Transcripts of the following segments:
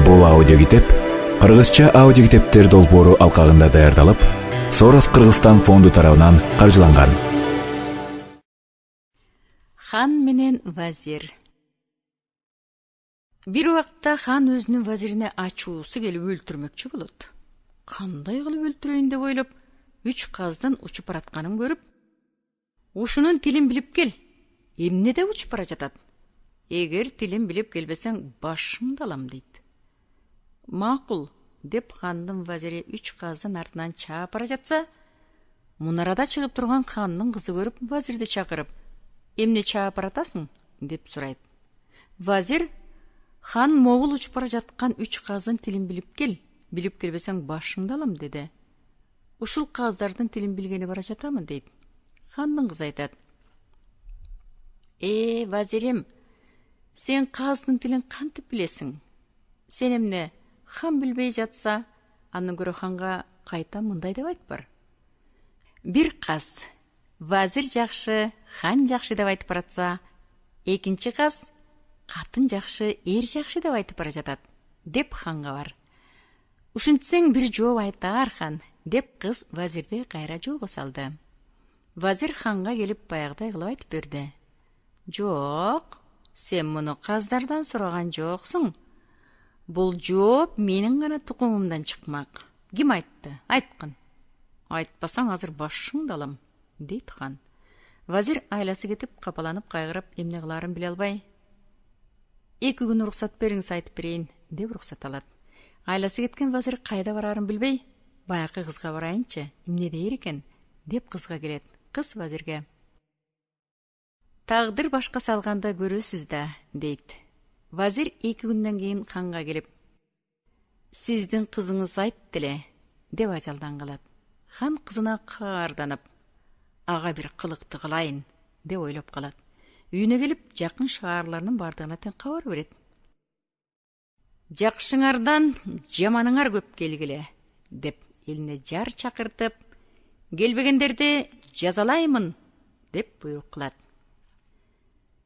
Бул аудиокитеп кыргызча аудиокитептер долбоору алкагында даярдалып, Сорос Кыргызстан фонду тарабынан каржыланган. Хан менен вазир. Бир убакта хан өзүнүн вазирине ачуусу келип өлтүрмөкчү болот. Кандай кылып өлтүрөйүн деп ойлоп, 3 каздын учуп баратканын көрүп, ушунун тилин билип кел. Эмнеде учуп бара жатат? Эгер тилин билип келбесең, башыңды алам дейт. Макул, деп хандын вазири 3 каздын артынан чаап бара жатса, мунарада чыгып турган хандын кызы көрүп, вазирди чакырып, эмне чаап баратасың? Деп сурайт. Вазир, хан могул учуп бара жаткан 3 каздын тилин билип кел. Билип келбесең, башыңды алам деди. Ушул каздардын тилин билгени бара жатамын дейт. Хандын кызы айтат. Вазирим, сен каздын тилин кантип билесиң? Сен эмне, хан билбей жатса, андан көрө ханга кайта мындай деп айтпар. Бир каз вазир жакшы, хан жакшы деп айтып баратса, экинчи каз катын жакшы, эр жакшы деп айтып бара жатат, деп ханга бар. Ушинтсең бир жооп айтаар хан, деп кыз вазирди кайра жолго салды. Вазир ханга келип баягыдай кылып айтып берди. Жок, сен муну каздардан сураган жоксуң. Бул жооп менин гана тукумумдан чыкмак. Ким айтты? Айткын. Айтпасаң азыр башыңды алам, дейт хан. Вазир айласы кетип, капаланып кайгырып, эмне кылаарын биле албай, 2 күн уруксат бериңиз, айтып берейин, деп уруксат алат. Айласы кеткен вазир кайда бараарын билбей, баякы кызга барайынчы, эмне дейер экен, деп кызга келет. Кыз вазирге: тагдыр башка салганда көрөсүз да, дейт. Вазир 2 күндөн кийин ханга келип, сиздин кызыңыз айтты эле, деп ажалдан калат. Хан кызына каарданып, ага бир кылыкты кылайын, деп ойлоп калат. Үйүнө келип, жакын шаарларынын бардыгына тең кабар берет. Жакшыңардан жаманыңар көп келгиле, деп элине жар чакыртып, келбегендерди жазалаймын, деп буйрук кылат.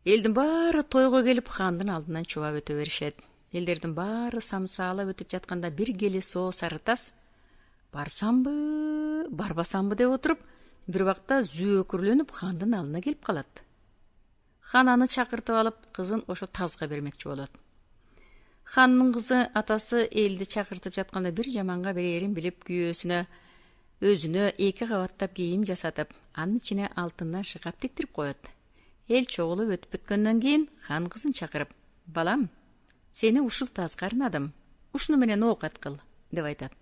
Элдин баары тойго келип, хандын алдынан чубап өтө беришет. Элдердин баары самсаалап өтүп жатканда бир кели соо сары тас барсамбы, барбасамбы деп отуруп, бир убакта зөөкүрлөнүп хандын алдына келип калат. Хан аны чакыртып алып, кызын ошо тазга бермекчи болот. Хандын кызы атасы элди чакыртып жатканда бир жаманга берерин билип, күйөөсүнө өзүнө 2 кабаттап кийим жасатып, анын ичине алтындан шкаф тиктирип коет. Эл чогулуп өтүп бүткөндөн кийин хан кызын чакырып, балам, сени ушул тазга арнадым, ушуну менен оокат кыл, деп айтат.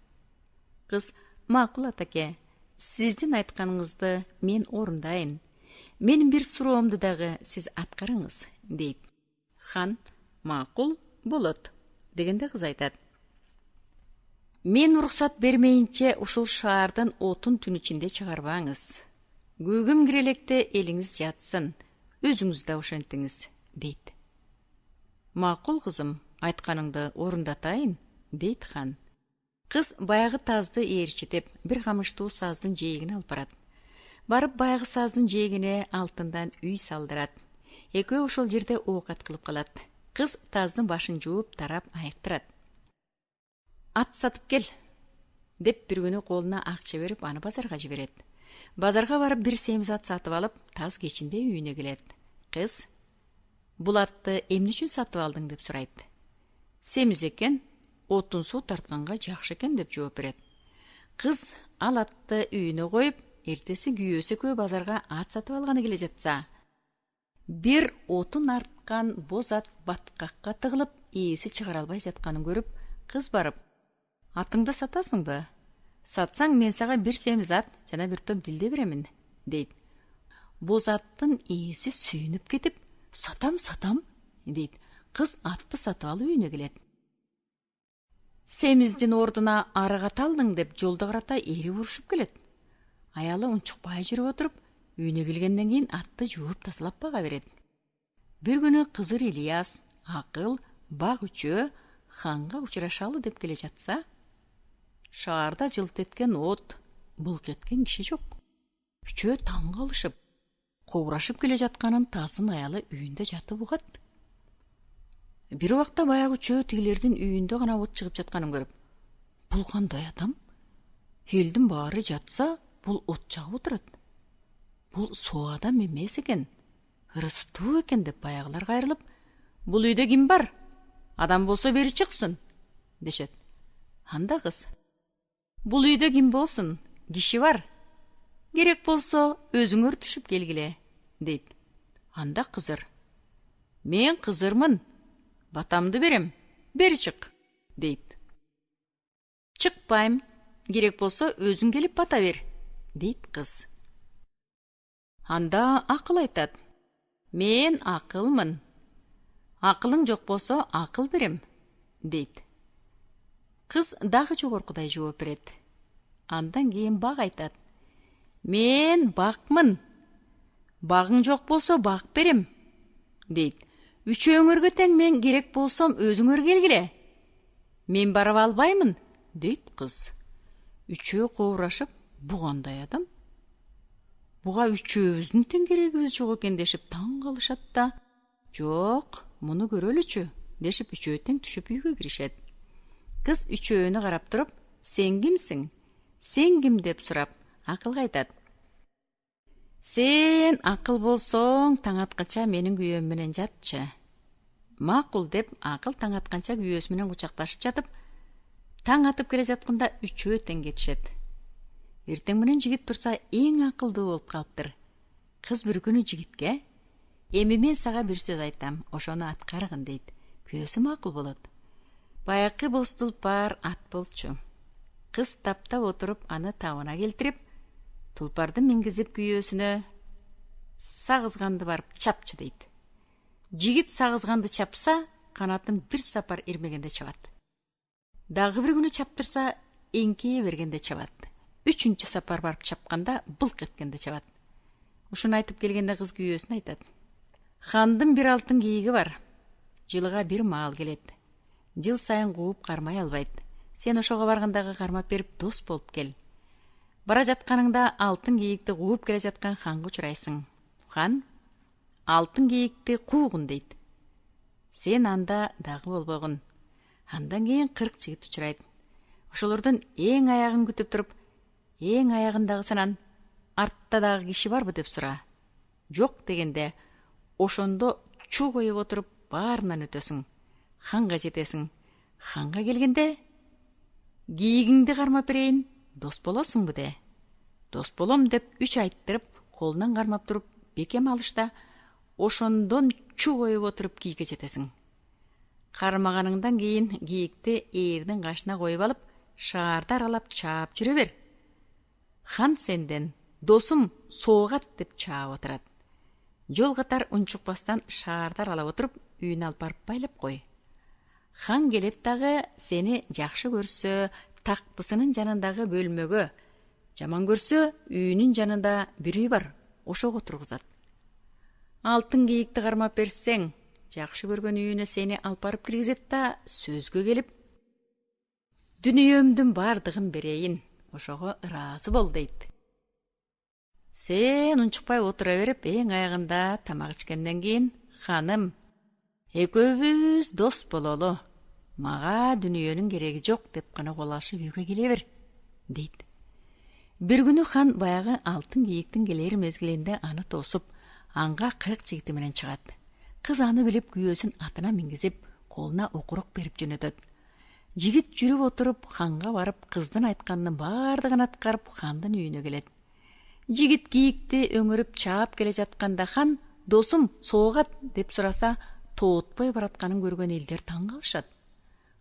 Кыз, макул атаке, сиздин айтканыңызды мен орундайын. Менин бир суроомду дагы сиз аткарыңыз, дейт. Хан, макул, болот, дегенде кыз айтат. Мен уруксат бермейинче ушул шаардын отун түн ичинде чыгарбаңыз. Көгүм кире электе элиңиз жатсын, өзүңүз да ошентиңиз, дейт. Макул кызым, айтканыңды орундатайын, дейт хан. Кыз баягы тазды ээрчитип, бир камыштуу саздын жээгине алып барат. Барып баягы саздын жээгине алтындан үй салдырат. Экөө ошол жерде оокат кылып калат. Кыз таздын башын жууп, тарап айыктырат. Ат сатып кел, деп бир күнү колуна акча берип, аны базарга жиберет. Базарга барып бир семиз ат сатып алып, таз кечинде үйүнө келет. Кыз, бул атты эмне үчүн сатып алдың, деп сурайт. Семиз экен, отун суу тартканга жакшы экен, деп жооп берет. Кыз ал атты үйүнө коюп, эртеси күйөөсү экөө базарга ат сатып алганы келе жатса, бир отун арткан боз ат баткакка тыгылып, ээси чыгара албай жатканын көрүп, кыз барып, атыңды сатасыңбы? Сатсаң, мен сага бир семиз ат жана бир топ дилде беремин, дейт. Боз аттын ээси сүйүнүп кетип, сатам, дейт. Кыз атты сатып алып үйүнө келет. Семиздин ордуна арыгат алдың, деп жолдо карата эри урушуп келет. Аялы унчукпай жүрүп отуруп, үйүнө келгенден кийин атты жууп тазалап бага берет. Бир күнү кызыр Ильяс, акыл, баг үчөө ханга учурашалы деп келе жатса, шаарда жылт эткен от, былк эткен киши жок. Үчөө таң калышып, кобурашып келе жатканын таздын аялы үйүндө жатып угат. Бир убакта баягы чөө тигилердин үйүндө гана от чыгып жатканын көрүп, бул кандай адам? Элдин баары жатса, бул от жагып отурат. Бул соо адам эмес экен, ырыстуу экен деп баягылар кайрылып, бул үйдө ким бар? Адам болсо бери чыксын, дешет. Анда кыз, бул үйдө ким болсун? Киши бар. Керек болсо өзүңөр түшүп келгиле, дейт. Анда кызыр, мен кызырмын, батамды берем, бери чык, дейт. Чыкпайм, керек болсо өзүң келип бата бер, дейт кыз. Анда акыл айтат, мен акылмын, акылың жок болсо акыл берем, дейт. Кыз дагы жогоркудай жооп берет. Андан кийин бак айтат, мен бакмын, багың жок болсо бак берем, дейт. Үчөөңөргө тең мен керек болсом өзүңөр келгиле. Мен барып албаймын, дейт кыз. Үчөө кобурашып, бу кандай адам? Буга үчөөбүздүн тең керегибиз жок экен дешип таң калышат да, жок, муну көрөлүчү, дешип үчөө тең түшүп үйгө киришет. Кыз үчөөнү карап туруп, сен кимсиң? Сен ким деп сурап, акылга айтат. Сен акыл болсоң, таң атканча менин күйөөм менен жатчы. Макул деп акыл таң атканча күйөөсү менен кучакташып жатып, таң атып келе жатканда үчөө тең кетишет. Эртең менен жигит турса эң акылдуу болуп калыптыр. Кыз бир күнү жигитке, эми мен сага бир сөз айтам, ошону аткаргын, дейт. Күйөөсү макул болот. Баякы боз тулпар ат болчу. Кыз таптап отуруп аны табына келтирип, тулпарды мингизип күйөөсүнө сагызганды барып чапчы, дейт. Жигит сагызганды чапса, канатын бир сапар ирмегенде чабат. Дагы бир күнү чаптырса, эңкейе бергенде чабат. Үчүнчү сапар барып чапканда былк эткенде чабат. Ушуну айтып келгенде кыз күйөөсүнө айтат. Хандын бир алтын кийиги бар. Жылыга бир маал келет. Жыл сайын кууп кармай албайт. Сен ошого баргандагы кармап берип дос болуп кел. Бара жатканыңда алтын кийикти кууп келе жаткан ханга учурайсың. Хан алтын кийикти куугун, дейт. Сен анда дагы болбогун. Андан кийин 40 жигит учурайт. Ошолордун эң аягын күтүп туруп, эң аягындагысынан артта дагы киши барбы деп сура. Жок дегенде, ошондо чуу коюп отуруп баарынан өтөсүң. Ханга жетесиң. Ханга келгенде, кийигиңди кармап берейин, дос болосуңбу де. Дос болом деп 3 айттырып, колунан кармап туруп, бекем алышта, ошондон чуу коюп отуруп кийикке жетесиң. Кармаганыңдан кийин кийикти ээрдин кашына коюп алып, шаарды аралап чаап жүрө бер. Хан сенден, досум соогат деп чаап отурат. Жол катар унчукпастан шаарды аралап отуруп, үйүнө алып барып байлап кой. Хан келет дагы сени жакшы көрсө, тактысынын жанындагы бөлмөгө, жаман көрсө, үйүнүн жанында бир үй бар, ошого тургузат. Алтын кийикти кармап берсең, жакшы көргөн үйүнө сени алып барып киргизет да сөзгө келип, дүнүйөмдүн бардыгын берейин, ошого ыраазы бол, дейт. Сен унчукпай отура берип, эң аягында тамак ичкенден кийин, ханым, экөөбүз дос бололу, мага дүнүйөнүн кереги жок деп гана кол ашып үйгө келе бер, дейт. Бир күнү хан баягы алтын кийиктин келер мезгилинде аны тосуп, анга 40 жигити менен чыгат. Кыз аны билип күйөөсүн атына мингизип, колуна окурук берип жөнөтөт. Жигит жүрүп отуруп, ханга барып, кыздын айтканынын бардыгын аткарып, хандын үйүнө келет. Жигит кийикти өңөрүп чаап келе жатканда хан, досум соогат деп сураса, тоотпой баратканын көргөн элдер таң калышат.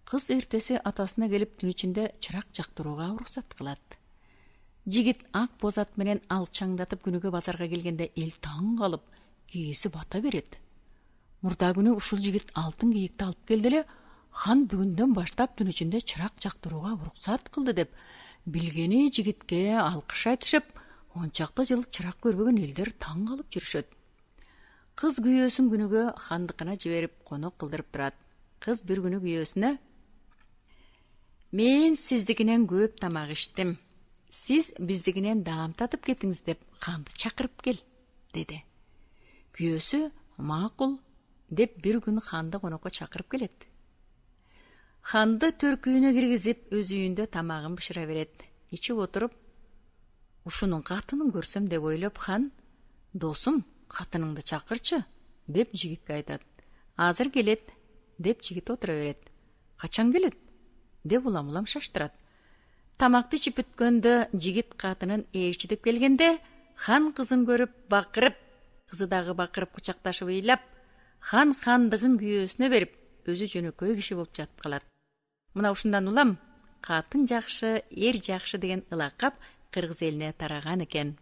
Кыз эртеси атасына келип түн ичинде чырак жактырууга уруксат кылат. Жигит ак боз ат менен алчаңдатып күнүгө базарга келгенде эл таң калып, кийиси бата берет. Мурда күнү ушул жигит алтын кийикти алып келди эле, хан бүгүндөн баштап түн ичинде чырак жактырууга уруксат кылды деп, билгени жигитке алкыш айтышып, ончакта жыл чырак көрбөгөн элдер таң калып жүрүшөт. Кыз күйөөсүн күнүгө хандыкына жиберип конок кылдырып турат. Кыз бир күнү күйөөсүнө, мен сиздикинен көп тамак иштим, сиз биздигинен даам татып кетиңиз деп ханды чакырып кел, деди. Күйөөсү макул, деп бир күн ханды конокко чакырып келет. Ханды төркүйүнө киргизип, өз үйүндө тамагын бышыра берет. Ичип отуруп, ушунун катынын көрсөм деп ойлоп, хан: "Досум, катыныңды чакырчы" деп жигитке айтат. "Азыр келет" деп жигит отура берет. "Качан келет?" деп улам шаштырат. Тамакты ичип бүткөндө жигит катынын ээрчитип келгенде, хан кызын көрүп бакырып, кызы дагы бакырып кучакташып ыйлап, хан хандыгын күйөөсүнө берип, өзү жөнөкөй киши болуп жатып калат. Мына ушундан улам катын жакшы, эр жакшы деген ылакап кыргыз элине тараган экен.